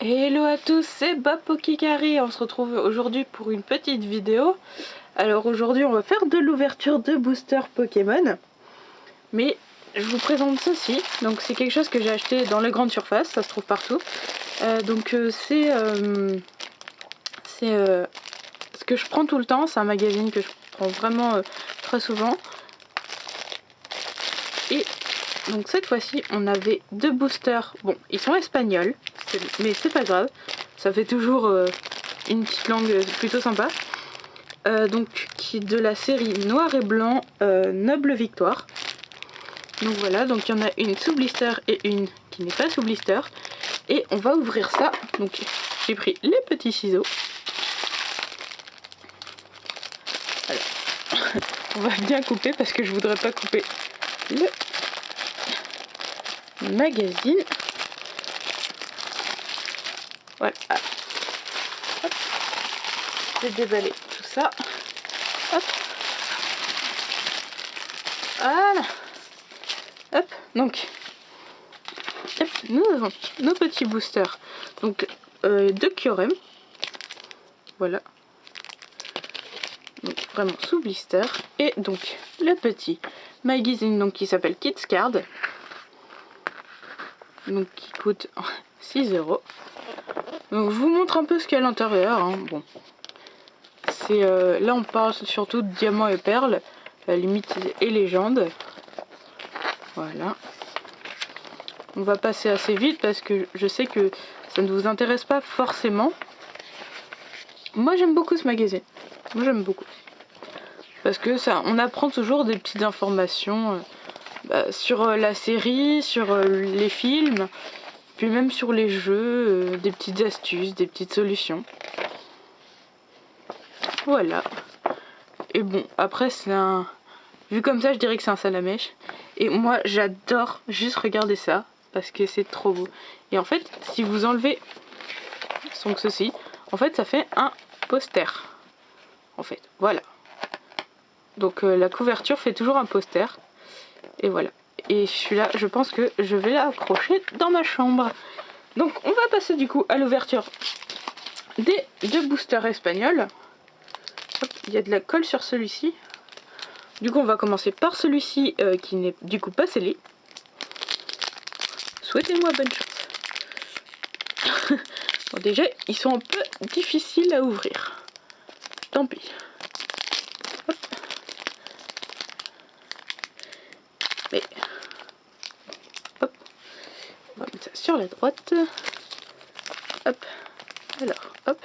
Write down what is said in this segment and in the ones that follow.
Hello à tous, c'est Bob Pokikari. On se retrouve aujourd'hui pour une petite vidéo. Alors aujourd'hui on va faire de l'ouverture de boosters Pokémon. Mais je vous présente ceci. Donc c'est quelque chose que j'ai acheté dans les grandes surfaces, ça se trouve partout. C'est ce que je prends tout le temps, c'est un magazine que je prends vraiment très souvent. Et donc cette fois-ci on avait deux boosters. Bon, ils sont espagnols, mais c'est pas grave. Ça fait toujours une petite langue plutôt sympa. Donc qui est de la série Noir et Blanc Noble Victoire. Donc voilà, donc il y en a une sous blister et une qui n'est pas sous blister. Et on va ouvrir ça. Donc j'ai pris les petits ciseaux. Alors, on va bien couper parce que je voudrais pas couper le magazine. Voilà. Hop. Je vais déballer tout ça. Hop. Voilà. Hop. Donc, hop, nous avons nos petits boosters. Donc, de Kyurem. Voilà. Donc, vraiment sous blister. Et donc, le petit magazine donc, qui s'appelle Kids Card. Donc, qui coûte 6 €. Donc, je vous montre un peu ce qu'il y a à l'intérieur. Hein. Bon. Là on parle surtout de diamants et perles, limite et légende. Voilà. On va passer assez vite parce que je sais que ça ne vous intéresse pas forcément. Moi j'aime beaucoup ce magazine. Moi j'aime beaucoup. Parce que ça, on apprend toujours des petites informations sur la série, sur les films, puis même sur les jeux, des petites astuces, des petites solutions. Voilà. Et bon, après c'est un... Vu comme ça, je dirais que c'est un salamèche. Et moi, j'adore juste regarder ça, parce que c'est trop beau. Et en fait, si vous enlevez donc ceci, en fait, ça fait un poster. En fait, voilà. Donc la couverture fait toujours un poster. Et voilà. Et celui-là, je pense que je vais l'accrocher dans ma chambre. Donc on va passer du coup à l'ouverture des deux boosters espagnols. Hop, il y a de la colle sur celui-ci. Du coup on va commencer par celui-ci qui n'est du coup pas scellé. Souhaitez-moi bonne chance. Bon, déjà ils sont un peu difficiles à ouvrir. Tant pis. Hop. Mais hop. On va mettre ça sur la droite. Hop. Alors hop.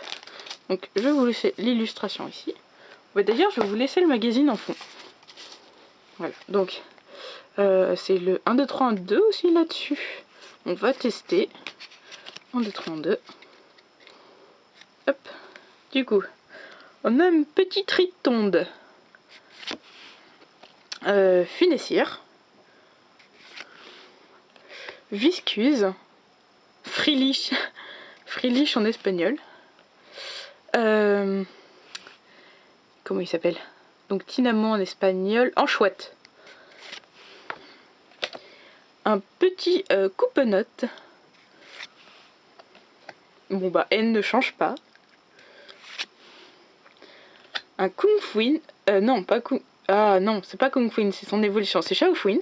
Donc je vais vous laisser l'illustration ici. D'ailleurs je vais vous laisser le magazine en fond. Voilà, donc c'est le 1, 2, 3, 1, 2 aussi là-dessus. On va tester. 1, 2, 3, 1, 2. Hop. Du coup, on a une petite ritonde. Finessière. Viscuse. Friliche. Friliche en espagnol. Comment il s'appelle? Donc Tinamo en espagnol. Anchouette. Un petit coupe-note. Bon bah N ne change pas. Un Kung Fuin. Non, pas Kung... Ah non, c'est pas Kung Fuin, c'est son évolution. C'est Shaofuin.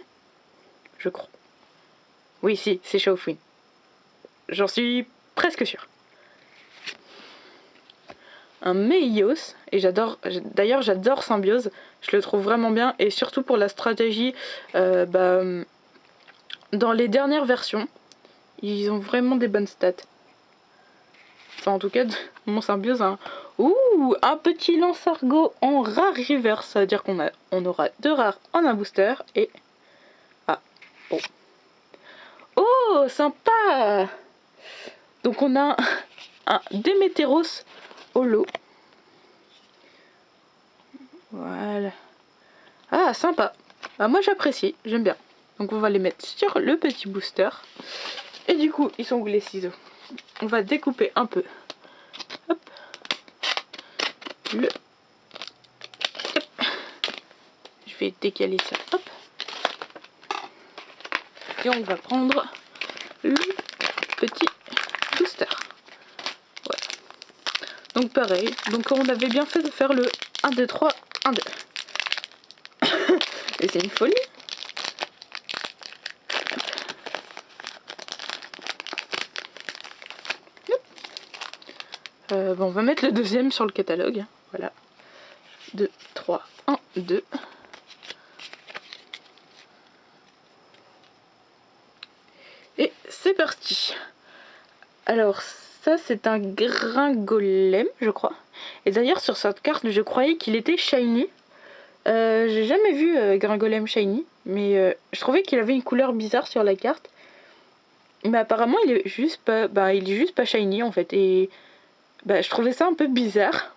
Je crois. Oui, si, c'est Shaofuin. J'en suis presque sûre. Un Meios. Et j'adore... D'ailleurs, j'adore Symbiose. Je le trouve vraiment bien. Et surtout pour la stratégie... dans les dernières versions, ils ont vraiment des bonnes stats. Enfin, en tout cas, mon Symbiose a un... Ouh, un petit Lance-Argot en rare reverse. Ça veut dire qu'on aura 2 rares en un booster. Et... Ah, bon. Oh, sympa! Donc on a un Démétéros holo. Voilà. Ah, sympa. Ah, moi j'apprécie, j'aime bien. Donc on va les mettre sur le petit booster. Et du coup, ils sont où les ciseaux? On va découper un peu. Hop. Hop. Je vais décaler ça. Hop. Et on va prendre le petit booster. Donc pareil, donc on avait bien fait de faire le 1, 2, 3, 1, 2. Et c'est une folie. Bon, on va mettre le deuxième sur le catalogue. Voilà. 2, 3, 1, 2. Et c'est parti. Alors ça c'est un Gringolem je crois. Et d'ailleurs sur cette carte je croyais qu'il était shiny. J'ai jamais vu Gringolem shiny. Mais je trouvais qu'il avait une couleur bizarre sur la carte. Mais apparemment il est juste pas shiny en fait. Et je trouvais ça un peu bizarre.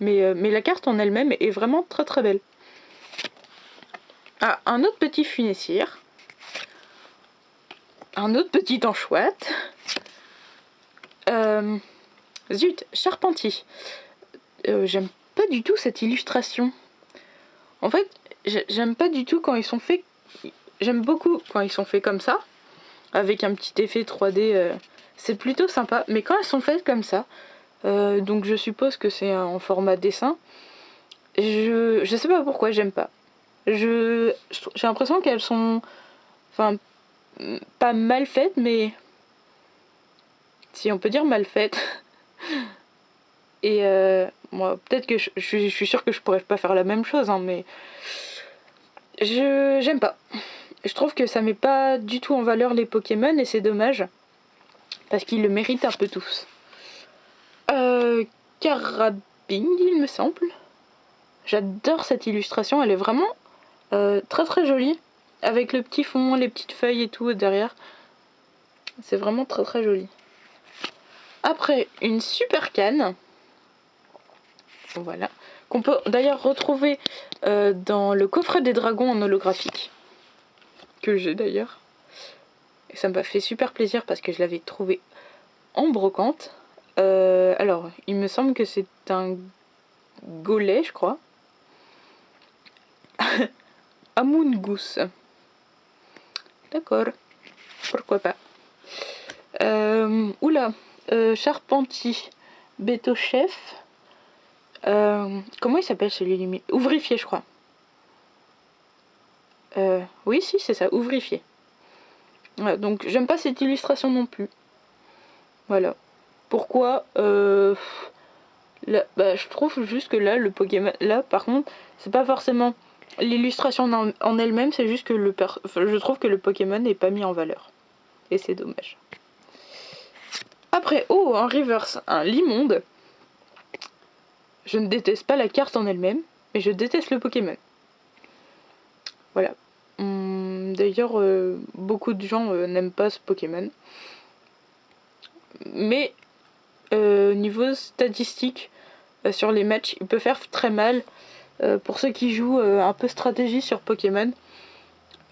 Mais la carte en elle-même est vraiment très très belle. Ah, un autre petit funessière. Un autre petit anchoite. Zut, Charpentier. J'aime pas du tout cette illustration. En fait, j'aime pas du tout quand ils sont faits. J'aime beaucoup quand ils sont faits comme ça, avec un petit effet 3D. C'est plutôt sympa. Mais quand elles sont faites comme ça, donc je suppose que c'est en format dessin. Je sais pas pourquoi j'aime pas. J'ai l'impression qu'elles sont, enfin, pas mal faites, mais si on peut dire mal faites. Et moi, peut-être que je suis sûre que je pourrais pas faire la même chose, hein, mais j'aime pas. Je trouve que ça met pas du tout en valeur les Pokémon et c'est dommage parce qu'ils le méritent un peu tous. Carabine, il me semble. J'adore cette illustration, elle est vraiment très très jolie avec le petit fond, les petites feuilles et tout derrière. C'est vraiment très très joli. Après, une super canne. Voilà. Qu'on peut d'ailleurs retrouver dans le coffret des dragons en holographique. Que j'ai d'ailleurs. Et ça m'a fait super plaisir parce que je l'avais trouvé en brocante. Alors, il me semble que c'est un golet, je crois. Amoonguss. D'accord. Pourquoi pas. Oula. Charpentier. Béto-chef. Comment il s'appelle celui-là? Ouvrifié, je crois. Oui, si, c'est ça, ouvrifié. Ouais, donc, j'aime pas cette illustration non plus. Voilà. Pourquoi là, je trouve juste que là, le Pokémon... Là, par contre, c'est pas forcément l'illustration en elle-même, c'est juste que je trouve que le Pokémon n'est pas mis en valeur. Et c'est dommage. Après, en reverse, un Limonde. Je ne déteste pas la carte en elle-même, mais je déteste le Pokémon. Voilà. D'ailleurs, beaucoup de gens n'aiment pas ce Pokémon. Mais niveau statistique, sur les matchs, il peut faire très mal. Pour ceux qui jouent un peu stratégie sur Pokémon,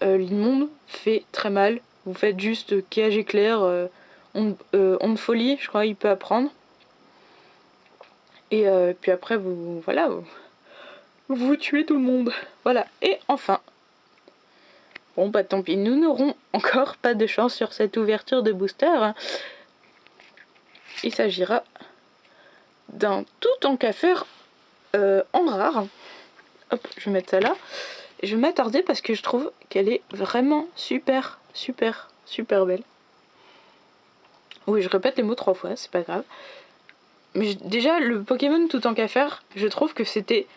l'immonde fait très mal. Vous faites juste cage éclair, onde folie, je crois, il peut apprendre. Et puis après, vous tuez tout le monde. Voilà. Et enfin, bon bah tant pis, nous n'aurons encore pas de chance sur cette ouverture de booster. Il s'agira d'un tout en faire en rare. Hop, je vais mettre ça là. Je vais m'attarder parce que je trouve qu'elle est vraiment super, super, super belle. Oui, je répète les mots 3 fois, c'est pas grave. Mais déjà, le Pokémon tout en faire, je trouve que c'était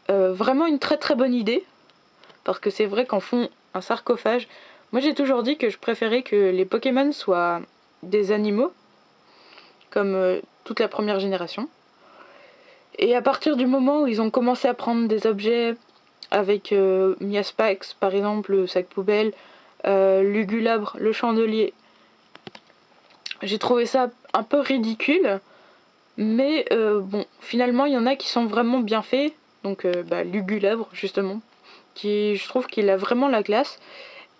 vraiment une très très bonne idée. Parce que c'est vrai qu'en font un sarcophage. Moi, j'ai toujours dit que je préférais que les Pokémon soient des animaux, comme toute la première génération. Et à partir du moment où ils ont commencé à prendre des objets avec Miaspax, par exemple, le sac poubelle, Lugulabre, le chandelier, j'ai trouvé ça un peu ridicule. Mais bon, finalement, il y en a qui sont vraiment bien faits. Donc, Lugulabre, justement, qui je trouve qu'il a vraiment la classe.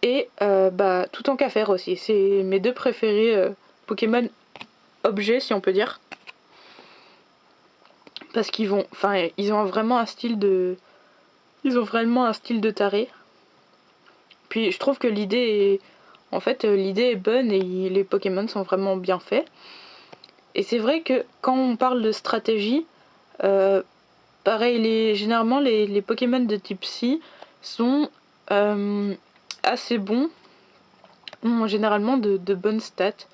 Et tout en faire aussi. C'est mes deux préférés Pokémon objets, si on peut dire. Parce qu'ils ont vraiment un style de... Ils ont vraiment un style de taré. Puis je trouve que l'idée est bonne et les Pokémon sont vraiment bien faits. Et c'est vrai que quand on parle de stratégie, pareil, généralement les Pokémon de type Psy sont assez bons, ont généralement de bonnes stats,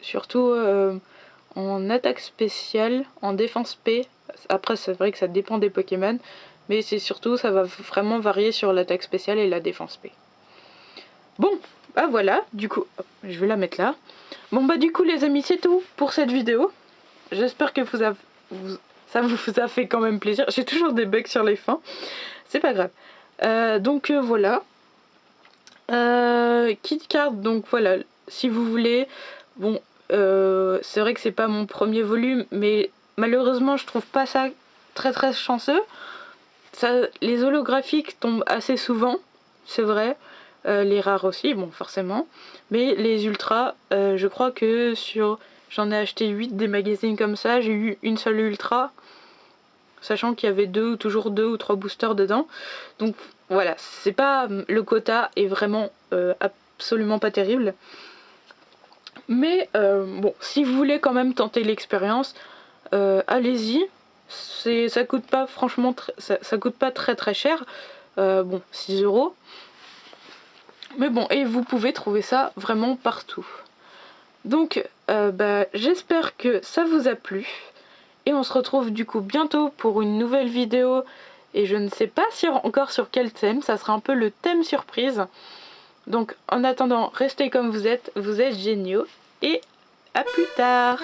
surtout en attaque spéciale, en défense P. Après c'est vrai que ça dépend des Pokémon, mais c'est surtout, ça va vraiment varier sur l'attaque spéciale et la défense P. Bon, bah voilà, du coup, je vais la mettre là. Bon bah du coup les amis, c'est tout pour cette vidéo. J'espère que ça vous a fait quand même plaisir. J'ai toujours des bugs sur les fins, c'est pas grave. Donc voilà. KitKat, donc voilà, si vous voulez. Bon, c'est vrai que c'est pas mon premier volume, mais malheureusement je trouve pas ça très chanceux. Les holographiques tombent assez souvent, c'est vrai. Les rares aussi, bon forcément. Mais les ultras, je crois que j'en ai acheté 8 des magazines comme ça, j'ai eu une seule ultra, sachant qu'il y avait toujours 2 ou 3 boosters dedans. Donc voilà, c'est pas, le quota est vraiment absolument pas terrible. Mais bon, si vous voulez quand même tenter l'expérience, allez-y. Ça coûte pas, franchement, ça coûte pas très cher. Bon, 6 €. Mais bon, et vous pouvez trouver ça vraiment partout. Donc, j'espère que ça vous a plu. Et on se retrouve du coup bientôt pour une nouvelle vidéo. Et je ne sais pas encore sur quel thème, ça sera un peu le thème surprise. Donc en attendant, restez comme vous êtes géniaux. Et à plus tard!